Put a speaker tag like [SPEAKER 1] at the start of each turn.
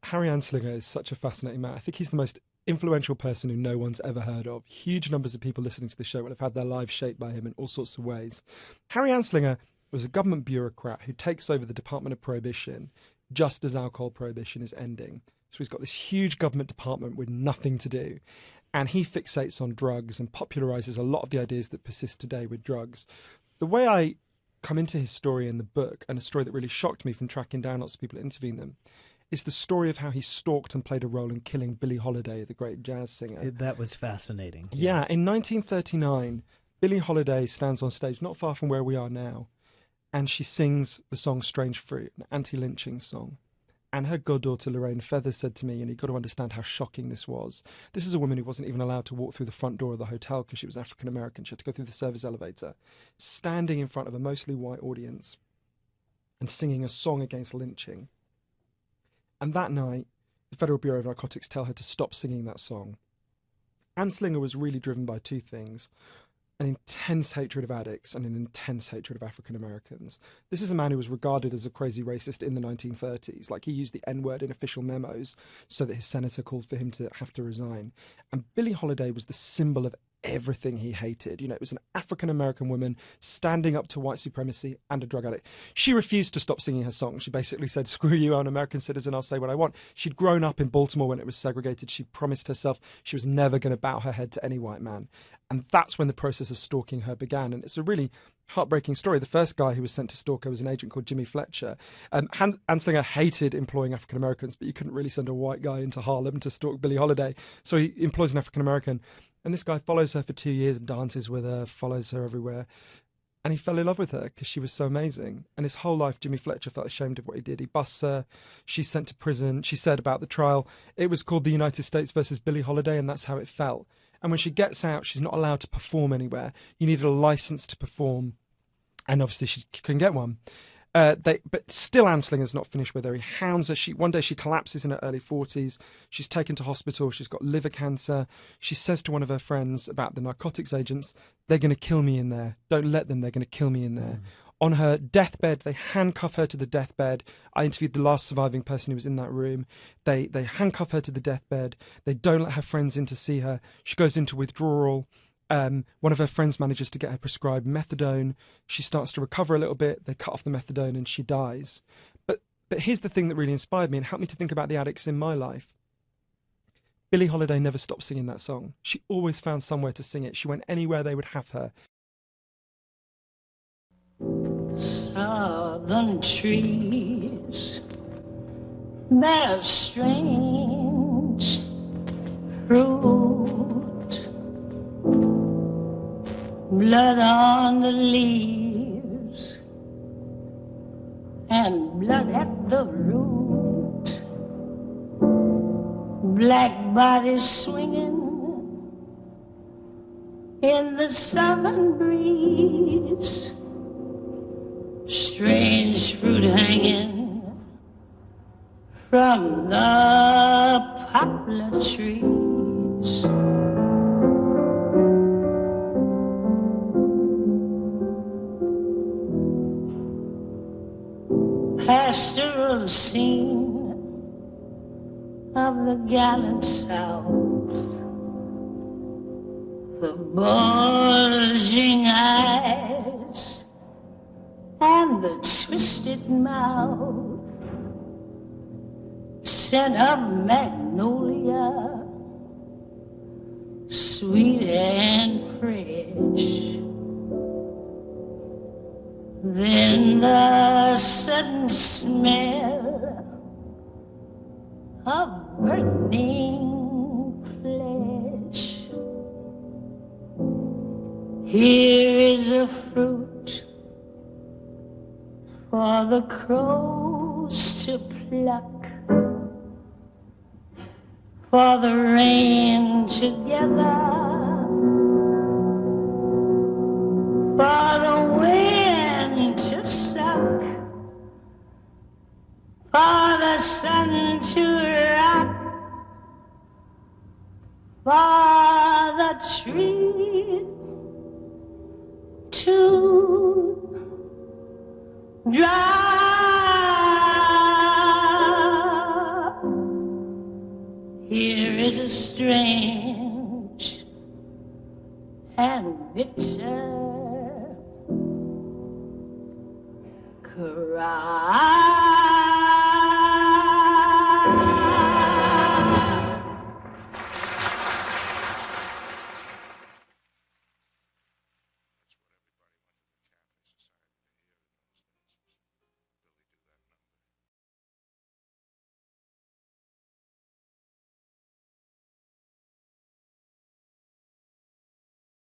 [SPEAKER 1] Harry Anslinger is such a fascinating man. I think he's the most influential person who no one's ever heard of. Huge numbers of people listening to the show will have had their lives shaped by him in all sorts of ways. Harry Anslinger was a government bureaucrat who takes over the Department of Prohibition just as alcohol prohibition is ending. So he's got this huge government department with nothing to do. And he fixates on drugs and popularizes a lot of the ideas that persist today with drugs. The way I come into his story in the book, and a story that really shocked me from tracking down lots of people interviewing them, is the story of how he stalked and played a role in killing Billie Holiday, the great jazz singer.
[SPEAKER 2] That was fascinating.
[SPEAKER 1] Yeah, in 1939, Billie Holiday stands on stage not far from where we are now, and she sings the song Strange Fruit, an anti-lynching song. And her goddaughter Lorraine Feathers said to me, you've got to understand how shocking this was. This is a woman who wasn't even allowed to walk through the front door of the hotel because she was African-American. She had to go through the service elevator, standing in front of a mostly white audience and singing a song against lynching. And that night, the Federal Bureau of Narcotics tell her to stop singing that song. Anslinger was really driven by two things: an intense hatred of addicts and an intense hatred of African Americans. This is a man who was regarded as a crazy racist in the 1930s. Like, he used the N-word in official memos so that his senator called for him to have to resign. And Billie Holiday was the symbol of everything he hated. It was an African American woman standing up to white supremacy and a drug addict. She refused to stop singing her song. She basically said, screw you, I'm an American citizen, I'll say what I want. She'd grown up in Baltimore when it was segregated. She promised herself she was never going to bow her head to any white man. And that's when the process of stalking her began. And it's a really heartbreaking story. The first guy who was sent to stalk her was an agent called Jimmy Fletcher. Anslinger hated employing African Americans, but you couldn't really send a white guy into Harlem to stalk Billie Holiday. So he employs an African American. And this guy follows her for 2 years and dances with her, follows her everywhere. And he fell in love with her because she was so amazing. And his whole life, Jimmy Fletcher felt ashamed of what he did. He busts her. She's sent to prison. She said about the trial, it was called the United States versus Billie Holiday, and that's how it felt. And when she gets out, she's not allowed to perform anywhere. You needed a license to perform. And obviously she couldn't get one. But still, Anslinger's not finished with her. He hounds her. One day she collapses in her early 40s. She's taken to hospital. She's got liver cancer. She says to one of her friends about the narcotics agents, they're going to kill me in there. Don't let them. They're going to kill me in there. On her deathbed, they handcuff her to the deathbed. I interviewed the last surviving person who was in that room. They handcuff her to the deathbed. They don't let her friends in to see her. She goes into withdrawal. One of her friends manages to get her prescribed methadone. She starts to recover a little bit. They cut off the methadone and she dies. But here's the thing that really inspired me and helped me to think about the addicts in my life. Billie Holiday never stopped singing that song. She always found somewhere to sing it. She went anywhere they would have her.
[SPEAKER 3] Southern trees bear strange fruit, blood on the leaves and blood at the root, black bodies swinging in the southern breeze, strange fruit hanging from the poplar trees. Pastoral scene of the gallant South, the bulging eyes and the twisted mouth, scent of magnolia, sweet and fresh. Then the sudden smell of burning flesh. Here is a fruit for the crows to pluck, for the rain to gather, for the wind to suck, for the sun to rock, for the tree to drop. is a strange and bitter cry.